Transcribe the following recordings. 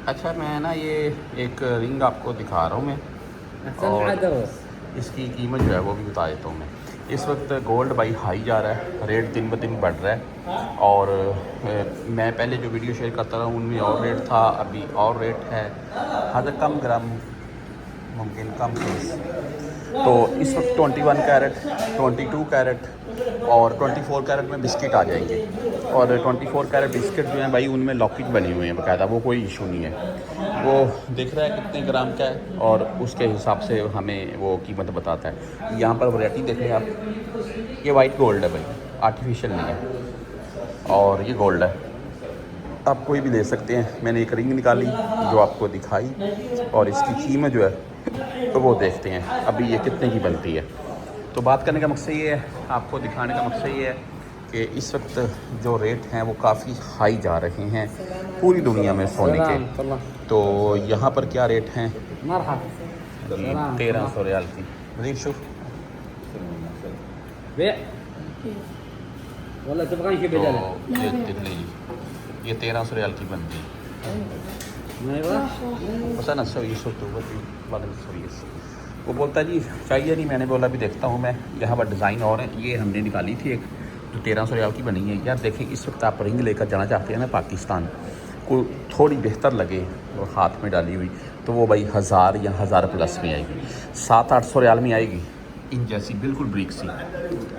अच्छा मैं ना ये एक रिंग आपको दिखा रहा हूँ मैं, और इसकी कीमत जो है वो भी बता देता हूँ मैं। इस वक्त गोल्ड भाई हाई जा रहा है, रेट दिन ब दिन बढ़ रहा है। और मैं पहले जो वीडियो शेयर करता रहा उनमें और रेट था, अभी और रेट है। हर कम ग्राम मुमकिन कम फीस। तो इस वक्त 21 कैरेट, 22 कैरेट और 24 कैरेट में बिस्किट आ जाएंगे। और 24 कैरेट बिस्किट जो हैं भाई उनमें लॉकेट बने हुए हैं बाकायदा, वो कोई इशू नहीं है। वो दिख रहा है कितने ग्राम का है और उसके हिसाब से हमें वो कीमत बताता है। यहाँ पर वैरायटी देख लें आप, ये वाइट गोल्ड है भाई, आर्टिफिशियल नहीं है, और ये गोल्ड है। आप कोई भी ले सकते हैं। मैंने एक रिंग निकाली जो आपको दिखाई, और इसकी कीमत जो है तो वो देखते हैं अभी ये कितने की बनती है। तो बात करने का मकसद ये है, आपको दिखाने का मकसद ये है कि इस वक्त जो रेट हैं वो काफ़ी हाई जा रहे हैं पूरी दुनिया में सोने के। तो यहाँ पर क्या रेट हैं जी, 1300 रियाल की। मज़ीद शुफ ये 1300 रियाल की बनती है। वो बोलता जी चाहिए नहीं, मैंने बोला भी देखता हूँ मैं। यहाँ पर डिज़ाइन और है, ये हमने निकाली थी एक जो 1300 रियाल की बनी है। यार देखें, इस वक्त आप रिंग लेकर जाना चाहते हैं ना पाकिस्तान को, थोड़ी बेहतर लगे और हाथ में डाली हुई, तो वो भाई 1000 या 1000 प्लस में आएगी। 700-800 रियाल में आएगी इन जैसी बिल्कुल ब्रिक सी,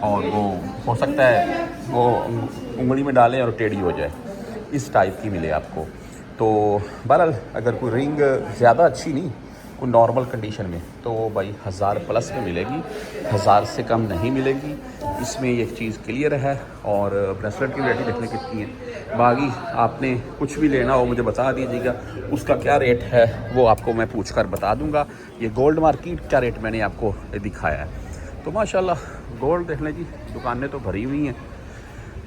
और वो हो सकता है वो उंगली में डालें और टेढ़ी हो जाए, इस टाइप की मिले आपको। तो बहरहाल अगर कोई रिंग ज़्यादा अच्छी नहीं, कोई नॉर्मल कंडीशन में, तो वो भाई 1000 प्लस में मिलेगी, 1000 से कम नहीं मिलेगी। इसमें एक चीज़ क्लियर है। और ब्रेसलेट की वैरायटी देखने कितनी है। बाकी आपने कुछ भी लेना हो मुझे बता दीजिएगा, उसका क्या रेट है वो आपको मैं पूछ कर बता दूँगा। ये गोल्ड मार्केट का रेट मैंने आपको दिखाया है। तो माशाल्लाह गोल्ड देख लें जी, दुकानें तो भरी हुई हैं,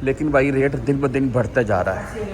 लेकिन भाई रेट दिन ब दिन बढ़ता जा रहा है।